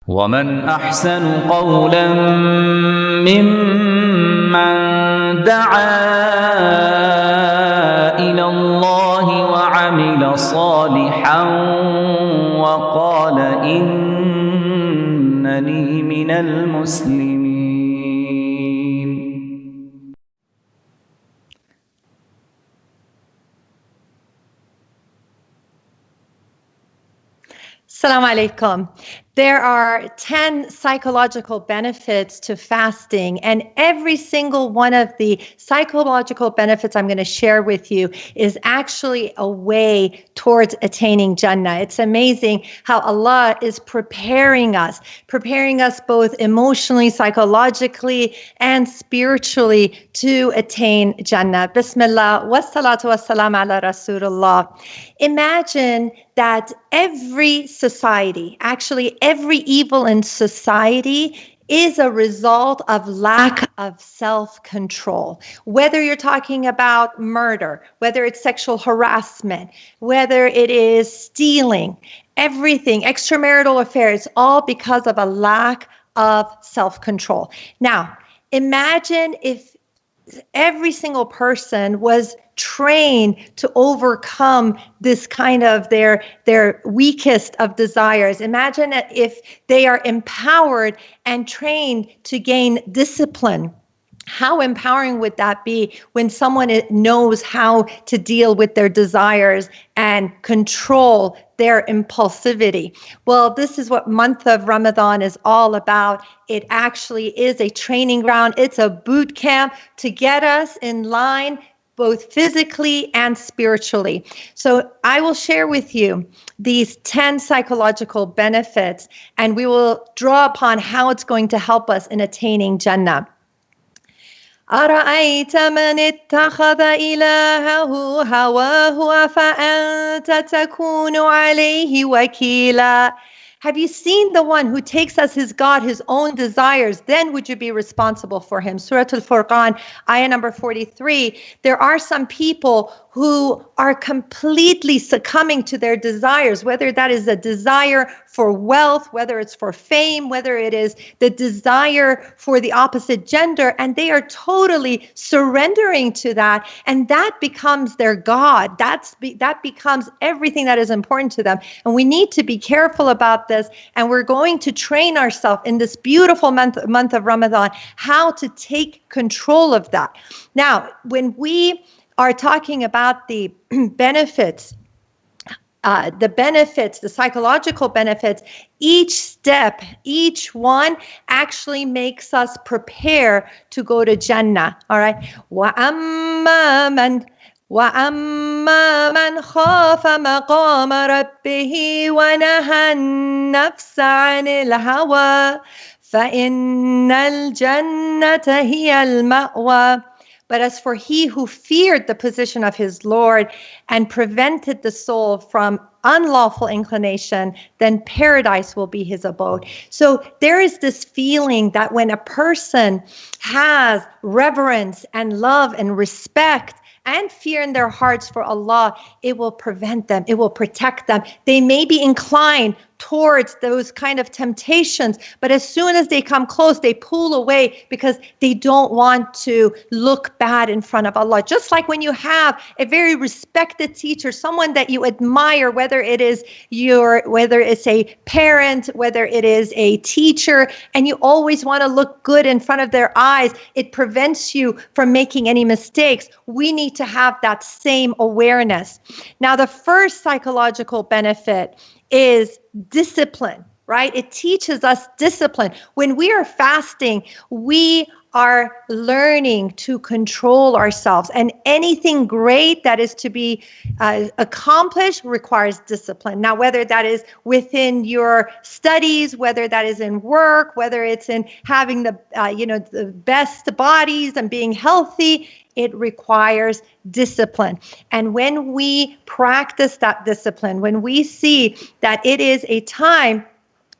ومن أحسن قولا ممن دعا إلى الله وعمل صالحا وقال إنني من المسلمين. Assalamu alaikum. There are 10 psychological benefits to fasting, and every single one of the psychological benefits I'm going to share with you is actually a way towards attaining Jannah. It's amazing how Allah is preparing us both emotionally, psychologically, and spiritually to attain Jannah. Bismillah, wassalatu wassalam ala Rasulullah. Imagine that every society, actually every evil in society, is a result of lack of self-control. Whether you're talking about murder, whether it's sexual harassment, whether it is stealing, everything, extramarital affairs, all because of a lack of self-control. Now, imagine if every single person was trained to overcome this kind of their weakest of desires. Imagine if they are empowered and trained to gain discipline. How empowering would that be when someone knows how to deal with their desires and control their impulsivity? Well, this is what month of Ramadan is all about. It actually is a training ground. It's a boot camp to get us in line both physically and spiritually. So I will share with you these 10 psychological benefits, and we will draw upon how it's going to help us in attaining Jannah. أرأيت من اتخذ إلهه هواه أفأنت تكون عليه وكيلا. Have you seen the one who takes as his God his own desires? Then would you be responsible for him? Surah Al-Furqan, ayah number 43. There are some people who are completely succumbing to their desires, whether that is a desire for wealth, whether it's for fame, whether it is the desire for the opposite gender, and they are totally surrendering to that, and that becomes their God. That becomes everything that is important to them. And we need to be careful about this, and we're going to train ourselves in this beautiful month of Ramadan how to take control of that. Now, when we are talking about the benefits, the psychological benefits, each step, each one actually makes us prepare to go to Jannah. All right. وَأَمَّا مَنْ خَافَ مَقَامَ رَبِّهِ وَنَهَى النَّفْسَ عَنِ الْهَوَى فَإِنَّ الْجَنَّةَ هِيَ الْمَأْوَى. But as for he who feared the position of his Lord and prevented the soul from unlawful inclination, then paradise will be his abode. So there is this feeling that when a person has reverence and love and respect and fear in their hearts for Allah, it will prevent them, it will protect them. They may be inclined towards those kind of temptations, but as soon as they come close, they pull away because they don't want to look bad in front of Allah. Just like when you have a very respected teacher, someone that you admire, whether it's a parent, whether it is a teacher, and you always want to look good in front of their eyes, it prevents you from making any mistakes. We need to have that same awareness. Now, the first psychological benefit is discipline, right? It teaches us discipline. When we are fasting, we are learning to control ourselves, and anything great that is to be accomplished requires discipline. Now, whether that is within your studies, whether that is in work, whether it's in having the best bodies and being healthy, it requires discipline. And when we practice that discipline, when we see that it is a time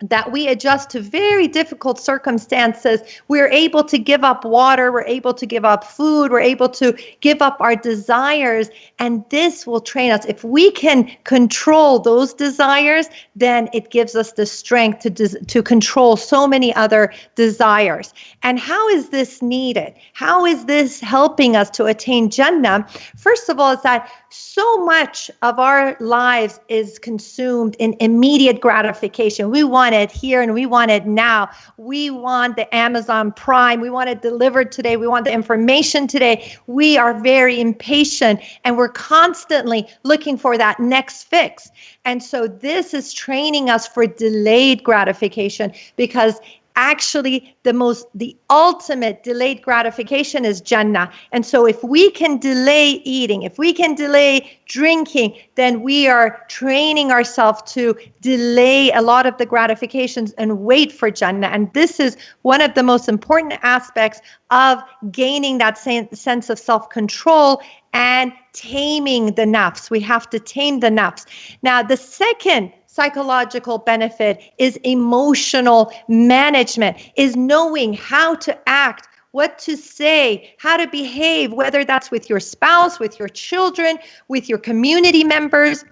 that we adjust to very difficult circumstances. We're able to give up water, we're able to give up food, we're able to give up our desires, and this will train us. If we can control those desires, then it gives us the strength to control so many other desires. And how is this needed? How is this helping us to attain Jannah? First of all, is that so much of our lives is consumed in immediate gratification. We want it here and we want it now. We want the Amazon Prime. We want it delivered today. We want the information today. We are very impatient and we're constantly looking for that next fix. And so this is training us for delayed gratification, because actually the ultimate delayed gratification is Jannah. And so if we can delay eating, if we can delay drinking, then we are training ourselves to delay a lot of the gratifications and wait for Jannah. And this is one of the most important aspects of gaining that sense of self-control and taming the nafs. We have to tame the nafs. Now, the second psychological benefit is emotional management, is knowing how to act, what to say, how to behave, whether that's with your spouse, with your children, with your community members.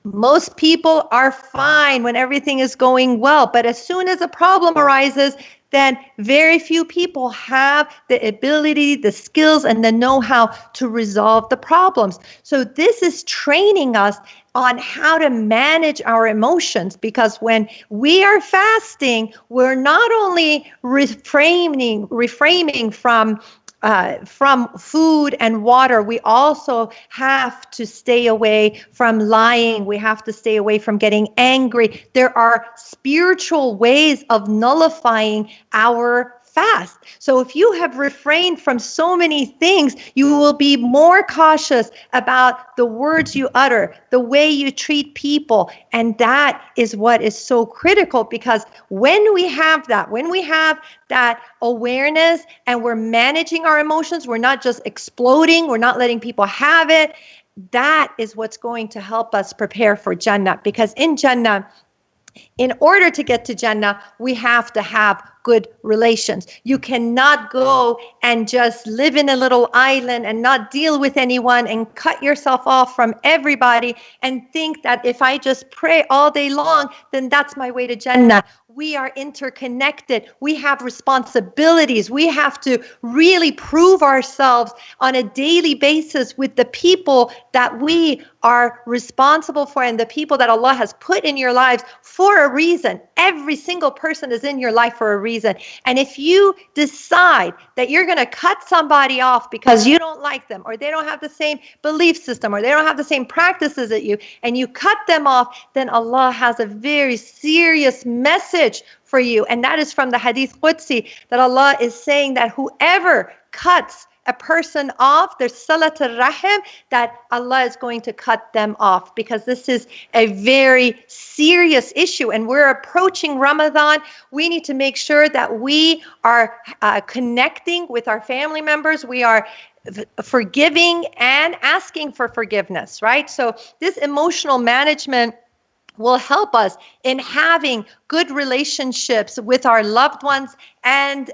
Most people are fine when everything is going well, but as soon as a problem arises, then very few people have the ability, the skills, and the know-how to resolve the problems. So this is training us on how to manage our emotions, because when we are fasting, we're not only refraining from food and water, we also have to stay away from lying. We have to stay away from getting angry. There are spiritual ways of nullifying our fast. So if you have refrained from so many things, you will be more cautious about the words you utter, the way you treat people. And that is what is so critical, because when we have that awareness and we're managing our emotions, we're not just exploding, we're not letting people have it. That is what's going to help us prepare for Jannah. Because in Jannah, in order to get to Jannah, we have to have good relations. You cannot go and just live in a little island and not deal with anyone and cut yourself off from everybody and think that if I just pray all day long, then that's my way to Jannah. We are interconnected. We have responsibilities. We have to really prove ourselves on a daily basis with the people that we are responsible for and the people that Allah has put in your lives for a reason. Every single person is in your life for a reason. And if you decide that you're going to cut somebody off because you don't like them, or they don't have the same belief system, or they don't have the same practices as you, and you cut them off, then Allah has a very serious message for you. And that is from the Hadith Qudsi, that Allah is saying that whoever cuts a person off, there's salat al-rahim, that Allah is going to cut them off, because this is a very serious issue. And we're approaching Ramadan. We need to make sure that we are connecting with our family members. We are forgiving and asking for forgiveness, right? So this emotional management will help us in having good relationships with our loved ones, and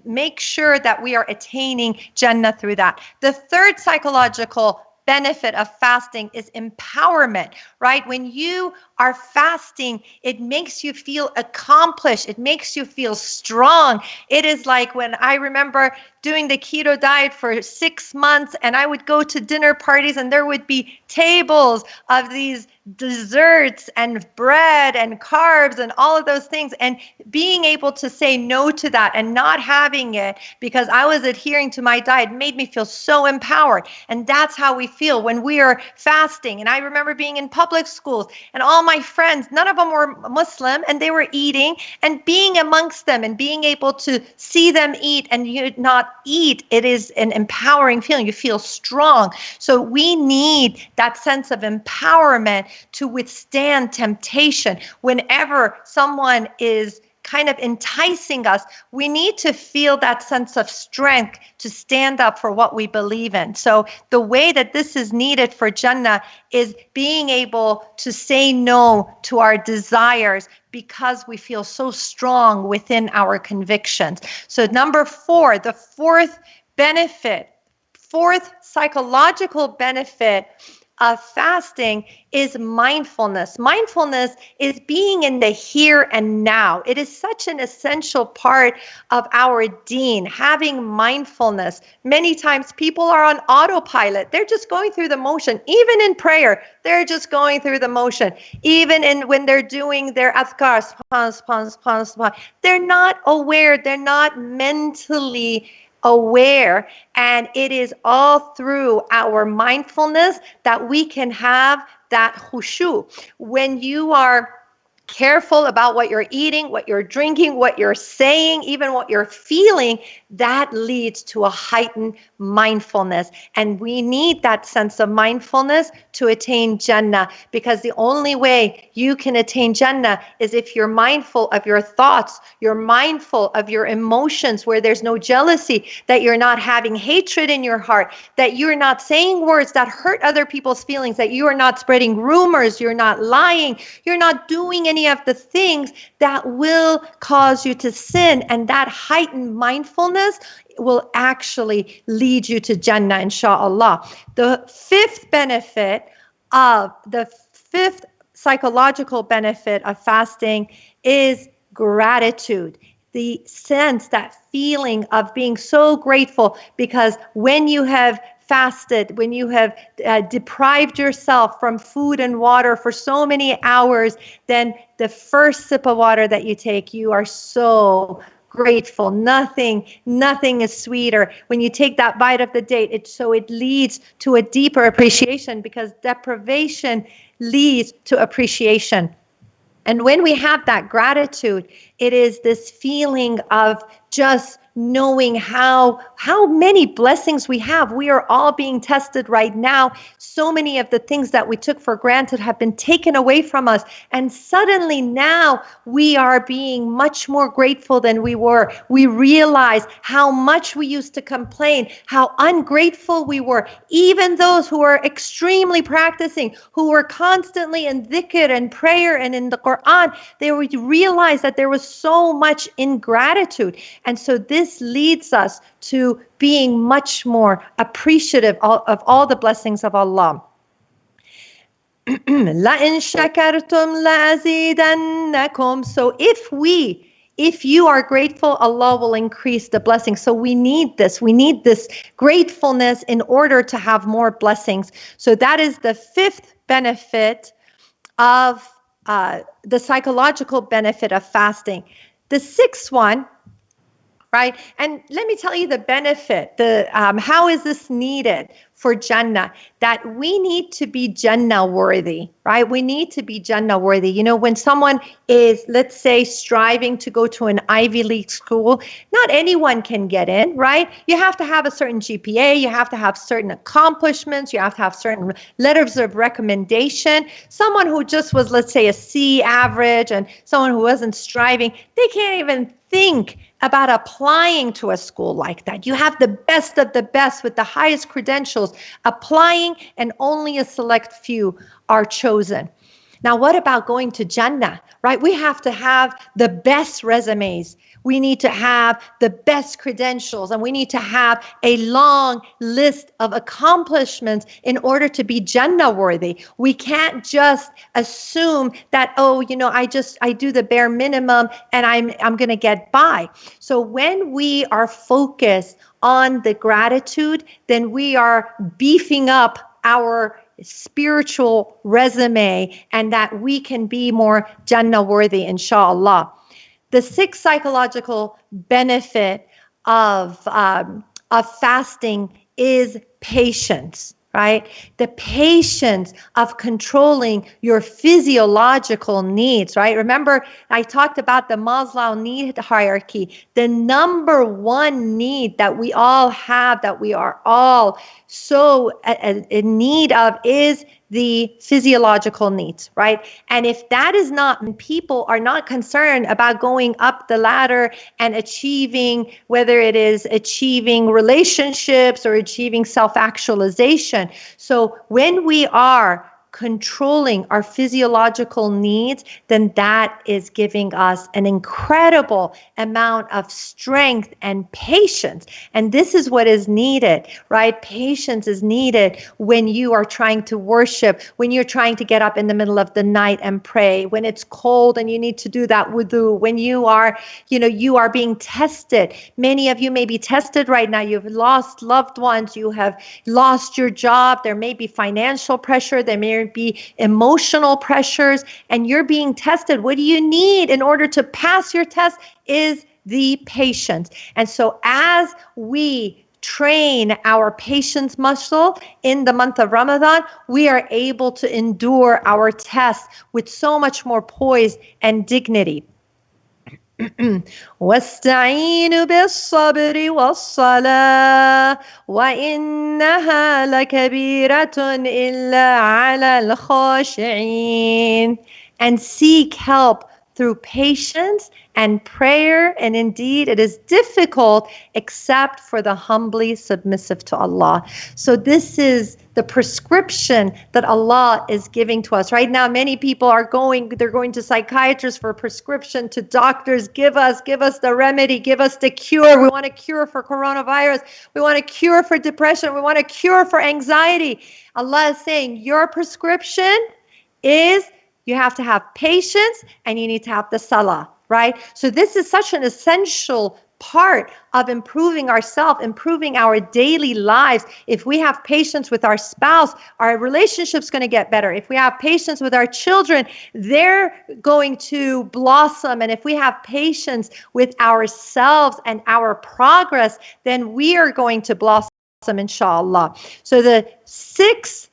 make sure that we are attaining Jannah through that. The third psychological benefit of fasting is empowerment, right? When you are fasting, it makes you feel accomplished. It makes you feel strong. It is like when I remember doing the keto diet for 6 months, and I would go to dinner parties and there would be tables of these desserts and bread and carbs and all of those things, and being able to say no to that and not having it because I was adhering to my diet made me feel so empowered. And that's how we feel when we are fasting. And I remember being in public schools and all my friends, none of them were Muslim, and they were eating, and being amongst them and being able to see them eat and you not eat, it is an empowering feeling. You feel strong. So we need that sense of empowerment to withstand temptation. Whenever someone is kind of enticing us, we need to feel that sense of strength to stand up for what we believe in. So the way that this is needed for Jannah is being able to say no to our desires because we feel so strong within our convictions. So number 4, the fourth psychological benefit of fasting is mindfulness. Mindfulness is being in the here and now. It is such an essential part of our deen, having mindfulness. Many times people are on autopilot. They're just going through the motion. Even in prayer, they're just going through the motion. Even when they're doing their adhkar, they're not aware. They're not mentally aware, and it is all through our mindfulness that we can have that khushu. When you are careful about what you're eating, what you're drinking, what you're saying, even what you're feeling, that leads to a heightened mindfulness. And we need that sense of mindfulness to attain Jannah, because the only way you can attain Jannah is if you're mindful of your thoughts, you're mindful of your emotions, where there's no jealousy, that you're not having hatred in your heart, that you're not saying words that hurt other people's feelings, that you are not spreading rumors, you're not lying, you're not doing any of the things that will cause you to sin. And that heightened mindfulness will actually lead you to Jannah, inshallah. The fifth psychological benefit of fasting is gratitude. The sense, that feeling of being so grateful, because when you have fasted, when you have deprived yourself from food and water for so many hours, then the first sip of water that you take, you are so grateful. Nothing is sweeter. When you take that bite of the date, it leads to a deeper appreciation, because deprivation leads to appreciation. And when we have that gratitude, it is this feeling of just knowing how many blessings we have. We are all being tested right now. So many of the things that we took for granted have been taken away from us. And suddenly now we are being much more grateful than we were. We realize how much we used to complain, how ungrateful we were. Even those who are extremely practicing, who were constantly in dhikr and prayer and in the Quran, they would realize that there was so much ingratitude. And so this leads us to being much more appreciative of all the blessings of Allah. لَإِن شَكَرْتُمْ لَأَزِيدَنَّكُمْ. So if you are grateful, Allah will increase the blessings. So we need this. We need this gratefulness in order to have more blessings. So that is the fifth benefit of the psychological benefit of fasting. The sixth one, right? And let me tell you the benefit, how is this needed for Jannah? That we need to be Jannah worthy, right? We need to be Jannah worthy. You know, when someone is, let's say, striving to go to an Ivy League school, not anyone can get in, right? You have to have a certain GPA, you have to have certain accomplishments, you have to have certain letters of recommendation. Someone who just was, let's say, a C average, and someone who wasn't striving, they can't even think about applying to a school like that. You have the best of the best with the highest credentials applying, and only a select few are chosen. Now, what about going to Jannah, right? We have to have the best resumes. We need to have the best credentials, and we need to have a long list of accomplishments in order to be Jannah worthy. We can't just assume that, oh, you know, I do the bare minimum and I'm going to get by. So when we are focused on the gratitude, then we are beefing up our spiritual resume, and that we can be more Jannah worthy, inshallah. The sixth psychological benefit of fasting is patience, right? The patience of controlling your physiological needs, right? Remember, I talked about the Maslow need hierarchy. The number one need that we all have, that we are all so in need of, is the physiological needs, right? And if that is not, people are not concerned about going up the ladder and achieving, whether it is achieving relationships or achieving self-actualization. So when we are controlling our physiological needs, then that is giving us an incredible amount of strength and patience. And this is what is needed, right? Patience is needed when you are trying to worship, when you're trying to get up in the middle of the night and pray, when it's cold and you need to do that wudu, when you are, you are being tested. Many of you may be tested right now. You've lost loved ones. You have lost your job. There may be financial pressure. There may be emotional pressures, and you're being tested. What do you need in order to pass your test is the patience. And so as we train our patience muscle in the month of Ramadan, we are able to endure our tests with so much more poise and dignity. واستعينوا بالصبر والصلاة وإنها لكبيرة إلا على الخاشعين. And seek help through patience and prayer. And indeed, it is difficult except for the humbly submissive to Allah. So this is the prescription that Allah is giving to us. Right now, many people are they're going to psychiatrists for prescription, to doctors, give us the remedy, give us the cure. We want a cure for coronavirus. We want a cure for depression. We want a cure for anxiety. Allah is saying your prescription is you have to have patience and you need to have the salah, right? So this is such an essential part of improving ourselves, improving our daily lives. If we have patience with our spouse, our relationship's going to get better. If we have patience with our children, they're going to blossom. And if we have patience with ourselves and our progress, then we are going to blossom, inshallah. So the sixth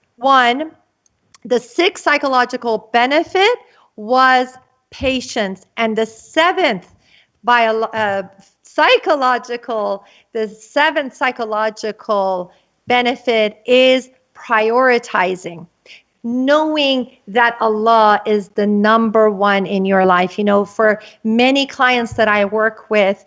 psychological benefit was patience. And the seventh psychological benefit is prioritizing. Knowing that Allah is the number one in your life. For many clients that I work with,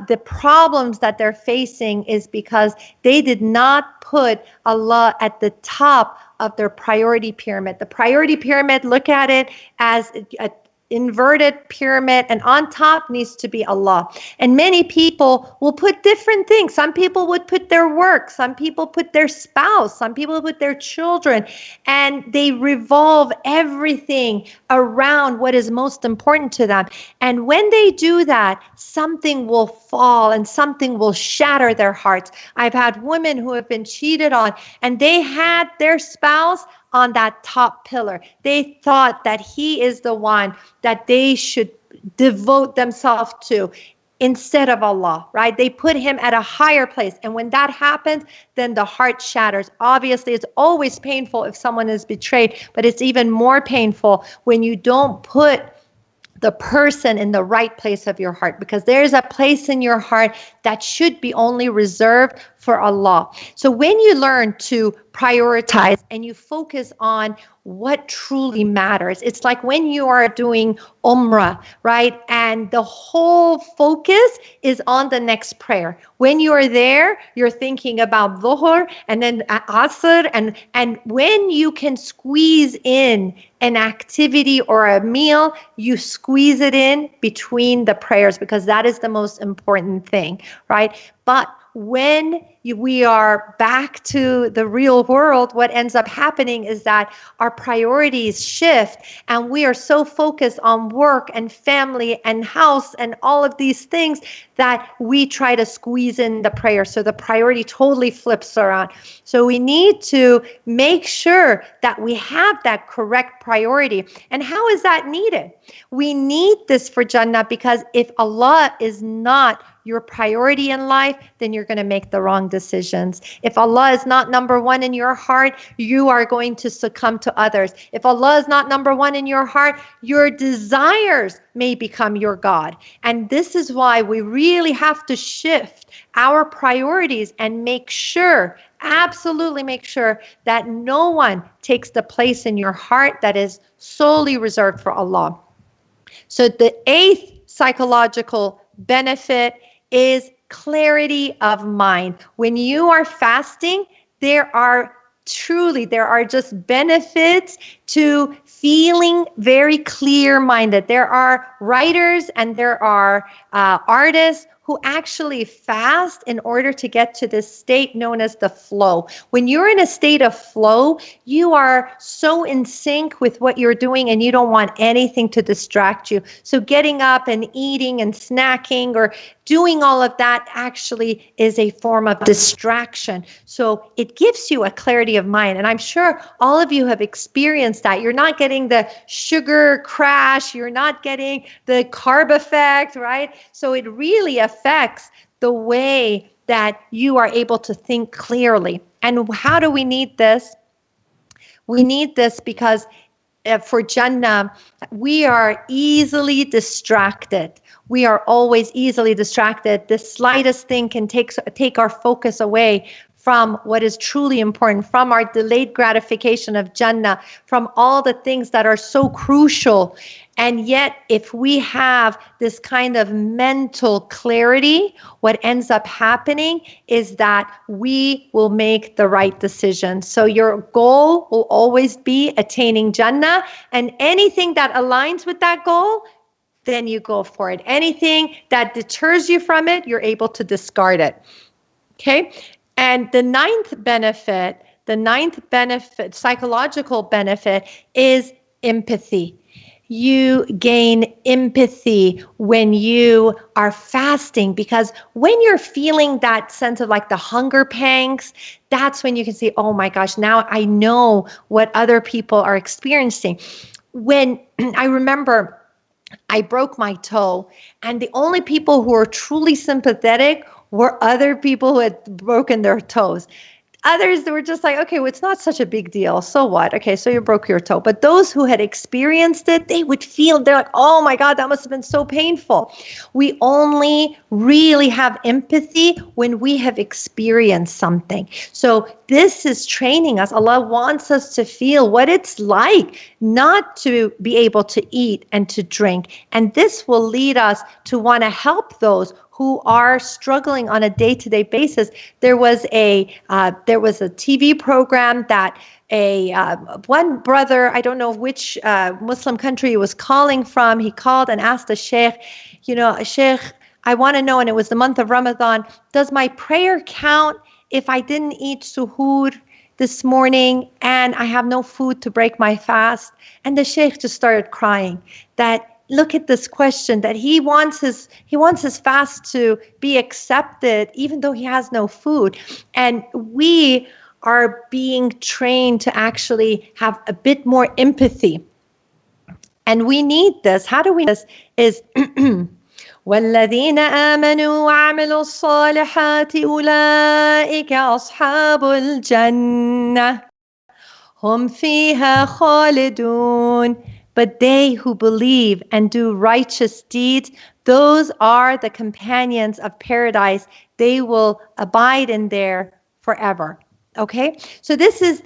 the problems that they're facing is because they did not put Allah at the top of their priority pyramid. The priority pyramid, look at it as a inverted pyramid, and on top needs to be Allah. And many people will put different things. Some people would put their work, some people put their spouse, some people put their children, and they revolve everything around what is most important to them. And when they do that, something will fall and something will shatter their hearts. I've had women who have been cheated on, and they had their spouse on that top pillar. They thought that he is the one that they should devote themselves to instead of Allah, right? They put him at a higher place. And when that happens, then the heart shatters. Obviously, it's always painful if someone is betrayed, but it's even more painful when you don't put the person in the right place of your heart, because there's a place in your heart that should be only reserved for Allah. So when you learn to prioritize and you focus on what truly matters, it's like when you are doing Umrah, right? And the whole focus is on the next prayer. When you are there, you're thinking about Dhuhr and then Asr, and when you can squeeze in an activity or a meal, you squeeze it in between the prayers, because that is the most important thing, right? But when we are back to the real world, what ends up happening is that our priorities shift, and we are so focused on work and family and house and all of these things that we try to squeeze in the prayer. So the priority totally flips around. So we need to make sure that we have that correct priority. And how is that needed? We need this for Jannah, because if Allah is not your priority in life, then you're going to make the wrong decisions. If Allah is not number one in your heart, you are going to succumb to others. If Allah is not number one in your heart, your desires may become your God. And this is why we really have to shift our priorities and make sure absolutely make sure that no one takes the place in your heart that is solely reserved for Allah. So the eighth psychological benefit is clarity of mind. When you are fasting, there are just benefits to feeling very clear minded. There are writers and there are artists who actually fast in order to get to this state known as the flow. When you're in a state of flow, you are so in sync with what you're doing and you don't want anything to distract you. So getting up and eating and snacking or doing all of that actually is a form of distraction. So it gives you a clarity of mind. And I'm sure all of you have experienced that. You're not getting the sugar crash. You're not getting the carb effect, right? So it really affects the way that you are able to think clearly. And how do we need this? We need this because for Jannah, we are easily distracted. We are always easily distracted. The slightest thing can take our focus away from what is truly important, from our delayed gratification of Jannah, from all the things that are so crucial. And yet, if we have this kind of mental clarity, what ends up happening is that we will make the right decision. So your goal will always be attaining Jannah, and anything that aligns with that goal, then you go for it. Anything that deters you from it, you're able to discard it. Okay? And the ninth benefit, psychological benefit, is empathy. You gain empathy when you are fasting, because when you're feeling that sense of like the hunger pangs, that's when you can say, oh my gosh, now I know what other people are experiencing. When I remember I broke my toe, and the only people who were truly sympathetic were other people who had broken their toes. Others were just like, okay, well, it's not such a big deal. So what? Okay, so you broke your toe. But those who had experienced it, they're like, oh my God, that must have been so painful. We only really have empathy when we have experienced something. So this is training us. Allah wants us to feel what it's like not to be able to eat and to drink. And this will lead us to want to help those who are struggling on a day-to-day basis. There was a TV program that one brother, I don't know which Muslim country he was calling from, he called and asked the sheikh, sheikh, I want to know, and it was the month of Ramadan, does my prayer count if I didn't eat suhoor this morning and I have no food to break my fast? And the sheikh just started crying. That look at this question, that he wants his fast to be accepted even though he has no food. And we are being trained to actually have a bit more empathy. And we need this. How do we need this? Is والذين آمنوا وعملوا الصالحات أولئك أصحاب الجنة هم فيها خالدون. But they who believe and do righteous deeds, those are the companions of paradise. They will abide in there forever. Okay, so this is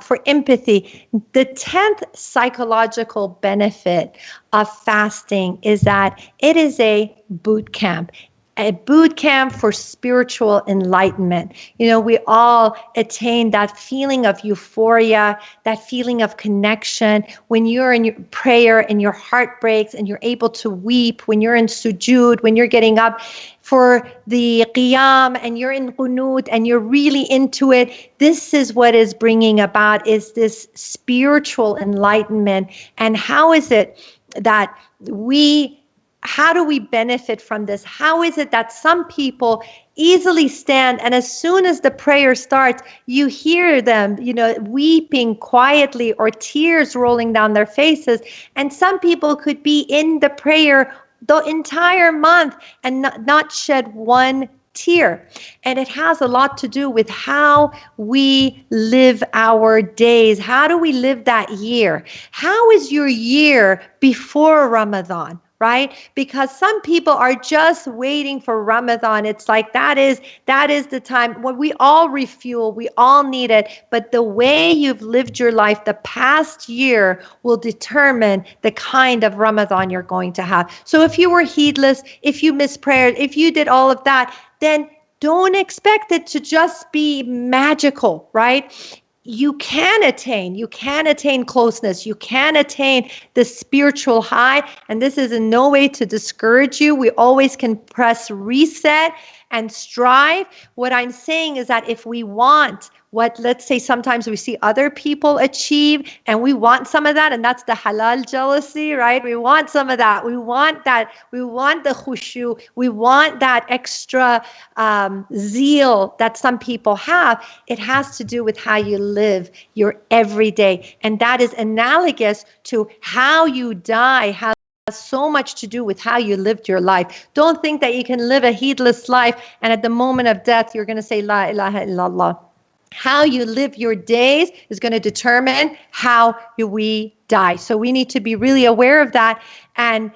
for empathy. The 10th psychological benefit of fasting is that it is a boot camp for spiritual enlightenment. We all attain that feeling of euphoria, that feeling of connection when you're in your prayer and your heart breaks and you're able to weep, when you're in sujood, when you're getting up for the qiyam and you're in qunut and you're really into it. This is what is bringing about is this spiritual enlightenment. And how is it that how do we benefit from this? How is it that some people easily stand, and as soon as the prayer starts, you hear them, weeping quietly or tears rolling down their faces. And some people could be in the prayer the entire month and not shed one tear. And it has a lot to do with how we live our days. How do we live that year? How is your year before Ramadan? right? Because some people are just waiting for Ramadan. It's like that is the time when we all refuel, we all need it. But the way you've lived your life the past year will determine the kind of Ramadan you're going to have. So if you were heedless, if you missed prayers, if you did all of that, then don't expect it to just be magical, right? You can attain closeness. You can attain the spiritual high. And this is in no way to discourage you. We always can press reset and strive. What I'm saying is that if we want what, let's say, sometimes we see other people achieve and we want some of that, and that's the halal jealousy, right? We want some of that. We want that. We want the khushu. We want that extra zeal that some people have. It has to do with how you live your everyday. And that is analogous to how you die, how so much to do with how you lived your life. Don't think that you can live a heedless life and at the moment of death you're going to say La ilaha illallah. How you live your days is going to determine how we die. So we need to be really aware of that. And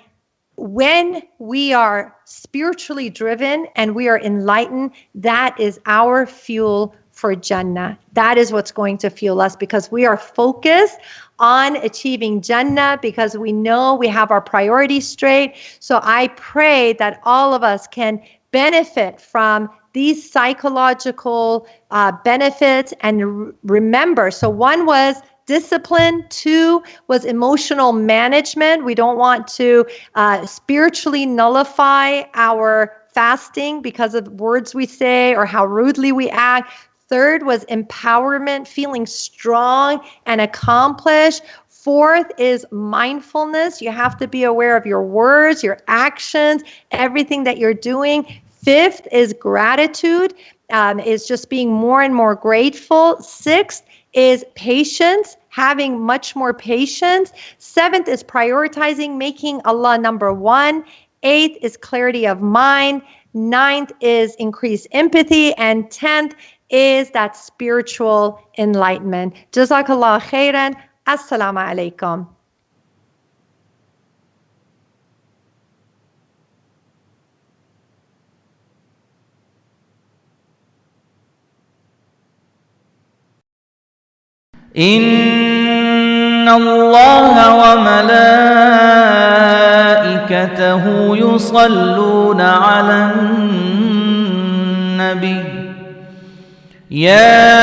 when we are spiritually driven and we are enlightened, that is our fuel for Jannah. That is what's going to fuel us, because we are focused on achieving Jannah, because we know we have our priorities straight. So I pray that all of us can benefit from these psychological benefits and remember. So one was discipline. 2 was emotional management. We don't want to spiritually nullify our fasting because of words we say or how rudely we act. 3rd was empowerment, feeling strong and accomplished. 4th is mindfulness. You have to be aware of your words, your actions, everything that you're doing. 5th is gratitude, is just being more and more grateful. 6th is patience, having much more patience. 7th is prioritizing, making Allah number 1. 8th is clarity of mind. 9th is increased empathy. And 10th is that spiritual enlightenment. Jazakallah khairan. Assalamu alaikum. إن الله وملائكته يصلون على النبي يا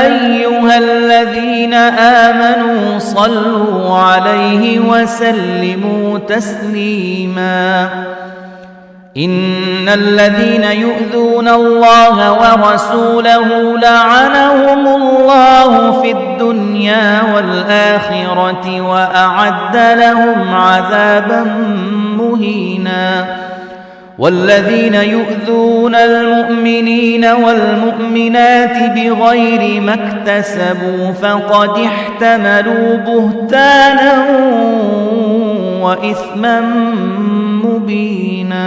أيها الذين آمنوا صلوا عليه وسلموا تسليما إن الذين يؤذون الله ورسوله لعنهم الله في الدنيا والآخرة وأعد لهم عذابا مهينا والذين يؤذون المؤمنين والمؤمنات بغير ما اكتسبوا فقد احتملوا بهتانا وإثما مبينا